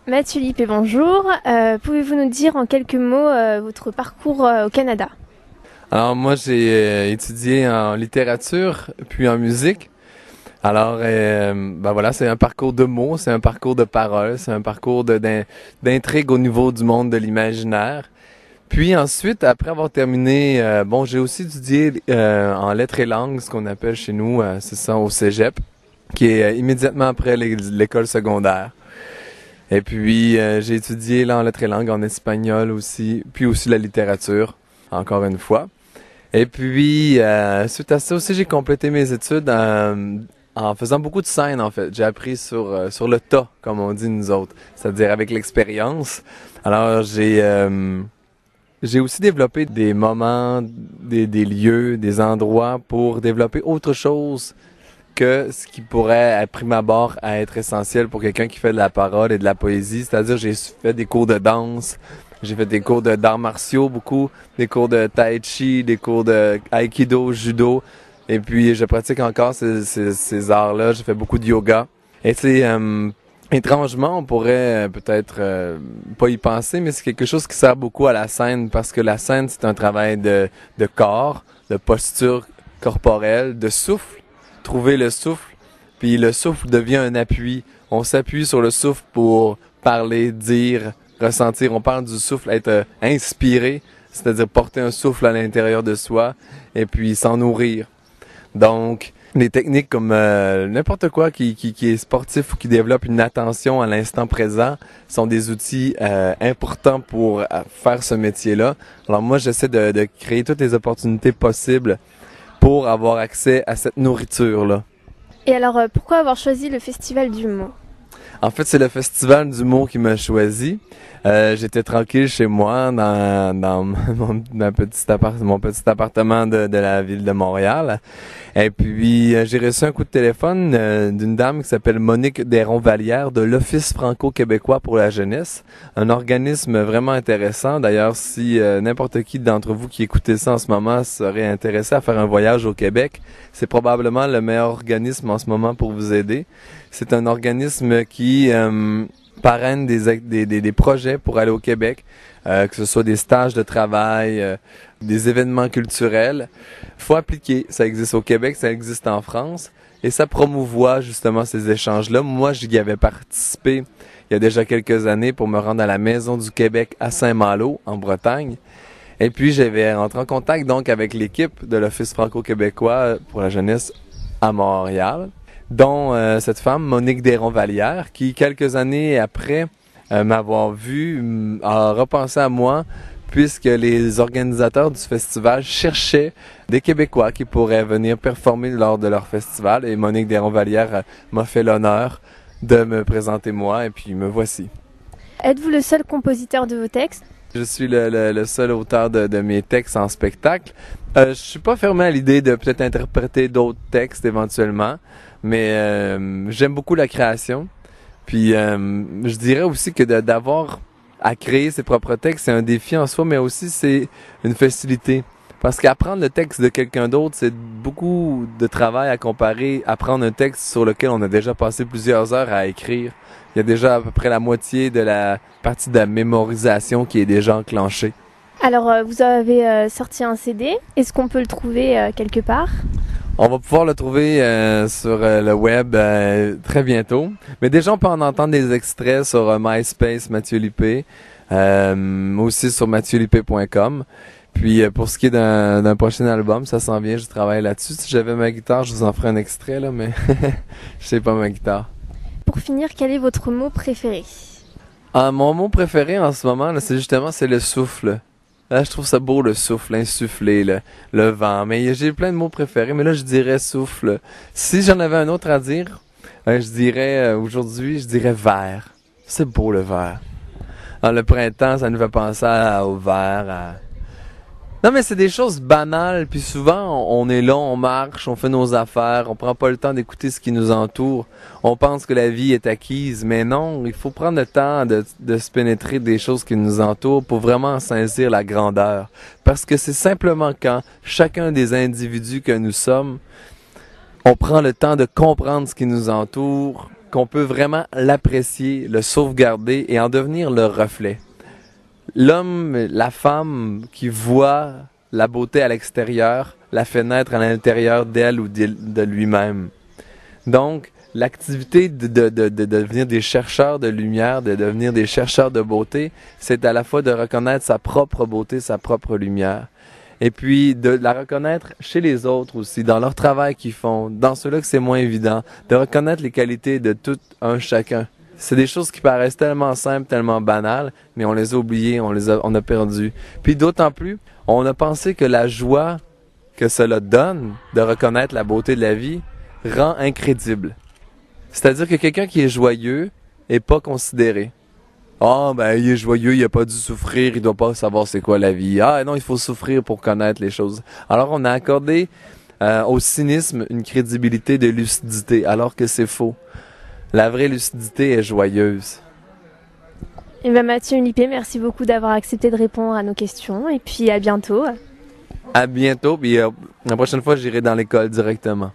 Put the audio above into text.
Mathieu Lippé, bonjour. Pouvez-vous nous dire en quelques mots votre parcours au Canada? Alors moi j'ai étudié en littérature puis en musique. Alors ben voilà, c'est un parcours de mots, c'est un parcours de paroles, c'est un parcours d'intrigue au niveau du monde de l'imaginaire. Puis ensuite, après avoir terminé, bon, j'ai aussi étudié en lettres et langues, ce qu'on appelle chez nous, c'est ça, au cégep, qui est immédiatement après l'école secondaire. Et puis j'ai étudié là en lettres et langues, en espagnol aussi, puis aussi la littérature, encore une fois. Et puis suite à ça aussi, j'ai complété mes études en faisant beaucoup de scènes en fait. J'ai appris sur le tas, comme on dit nous autres, c'est-à-dire avec l'expérience. Alors j'ai aussi développé des moments, des lieux, des endroits pour développer autre chose que ce qui pourrait, à prime abord, être essentiel pour quelqu'un qui fait de la parole et de la poésie. C'est-à-dire, j'ai fait des cours de danse, j'ai fait des cours d'arts martiaux beaucoup, des cours de tai chi, des cours de aikido, judo. Et puis, je pratique encore ces arts-là. J'ai fait beaucoup de yoga. Et c'est étrangement, on pourrait peut-être pas y penser, mais c'est quelque chose qui sert beaucoup à la scène parce que la scène, c'est un travail de corps, de posture corporelle, de souffle. Trouver le souffle, puis le souffle devient un appui. On s'appuie sur le souffle pour parler, dire, ressentir. On parle du souffle, être inspiré, c'est-à-dire porter un souffle à l'intérieur de soi et puis s'en nourrir. Donc, les techniques comme n'importe quoi qui est sportif ou qui développe une attention à l'instant présent sont des outils importants pour faire ce métier-là. Alors moi, j'essaie de créer toutes les opportunités possibles pour avoir accès à cette nourriture-là. Et alors, pourquoi avoir choisi le Festival du mot? En fait, c'est le Festival d'humour qui m'a choisi. J'étais tranquille chez moi dans mon petit appartement de la ville de Montréal. Et puis, j'ai reçu un coup de téléphone d'une dame qui s'appelle Monique Desronds-Vallières de l'Office franco-québécois pour la jeunesse. Un organisme vraiment intéressant. D'ailleurs, si n'importe qui d'entre vous qui écoutez ça en ce moment serait intéressé à faire un voyage au Québec, c'est probablement le meilleur organisme en ce moment pour vous aider. C'est un organisme qui parraine des projets pour aller au Québec, que ce soit des stages de travail, des événements culturels. Faut appliquer. Ça existe au Québec, ça existe en France, et ça promouvoit justement ces échanges-là. Moi, j'y avais participé il y a déjà quelques années pour me rendre à la Maison du Québec à Saint-Malo, en Bretagne. Et puis, j'avais rentré en contact donc avec l'équipe de l'Office franco-québécois pour la jeunesse à Montréal, dont cette femme, Monique Desronds-Vallières, qui, quelques années après m'avoir vu, a repensé à moi, puisque les organisateurs du festival cherchaient des Québécois qui pourraient venir performer lors de leur festival. Et Monique Desronds-Vallières m'a fait l'honneur de me présenter moi, et puis me voici. Êtes-vous le seul compositeur de vos textes? Je suis le seul auteur de mes textes en spectacle. Je suis pas fermé à l'idée de peut-être interpréter d'autres textes éventuellement, mais j'aime beaucoup la création. Puis je dirais aussi que d'avoir à créer ses propres textes, c'est un défi en soi, mais aussi c'est une facilité. Parce qu'apprendre le texte de quelqu'un d'autre, c'est beaucoup de travail à comparer, apprendre un texte sur lequel on a déjà passé plusieurs heures à écrire. Il y a déjà à peu près la moitié de la partie de la mémorisation qui est déjà enclenchée. Alors, vous avez sorti un CD. Est-ce qu'on peut le trouver quelque part? On va pouvoir le trouver sur le web très bientôt. Mais déjà, on peut en entendre des extraits sur MySpace, Mathieu Lippé, aussi sur mathieulippé.com. Puis pour ce qui est d'un prochain album, ça s'en vient, je travaille là-dessus. Si j'avais ma guitare, je vous en ferais un extrait, là, mais je sais pas ma guitare. Pour finir, quel est votre mot préféré? Mon mot préféré en ce moment, là, c'est le souffle. Là, je trouve ça beau, le souffle, insufflé, le vent. Mais j'ai plein de mots préférés, mais là, je dirais souffle. Si j'en avais un autre à dire, je dirais, aujourd'hui, je dirais vert. C'est beau, le vert. Dans le printemps, ça nous fait penser au vert, Non, mais c'est des choses banales, puis souvent, on est là, on marche, on fait nos affaires, on prend pas le temps d'écouter ce qui nous entoure. On pense que la vie est acquise, mais non, il faut prendre le temps de se pénétrer des choses qui nous entourent pour vraiment saisir la grandeur. Parce que c'est simplement quand chacun des individus que nous sommes, on prend le temps de comprendre ce qui nous entoure, qu'on peut vraiment l'apprécier, le sauvegarder et en devenir le reflet. L'homme, la femme qui voit la beauté à l'extérieur, la fait naître à l'intérieur d'elle ou de lui-même. Donc, l'activité de devenir des chercheurs de lumière, de devenir des chercheurs de beauté, c'est à la fois de reconnaître sa propre beauté, sa propre lumière. Et puis de la reconnaître chez les autres aussi, dans leur travail qu'ils font, dans ceux-là que c'est moins évident, de reconnaître les qualités de tout un chacun. C'est des choses qui paraissent tellement simples, tellement banales, mais on les a oubliées, on a perdu. Puis d'autant plus, on a pensé que la joie que cela donne de reconnaître la beauté de la vie rend incrédible. C'est-à-dire que quelqu'un qui est joyeux est pas considéré. Ah, ben, il est joyeux, il a pas dû souffrir, il doit pas savoir c'est quoi la vie. Ah, non, il faut souffrir pour connaître les choses. Alors, on a accordé au cynisme une crédibilité de lucidité, alors que c'est faux. La vraie lucidité est joyeuse. Et bien Mathieu Lippé, merci beaucoup d'avoir accepté de répondre à nos questions et puis à bientôt. À bientôt, puis la prochaine fois, j'irai dans l'école directement.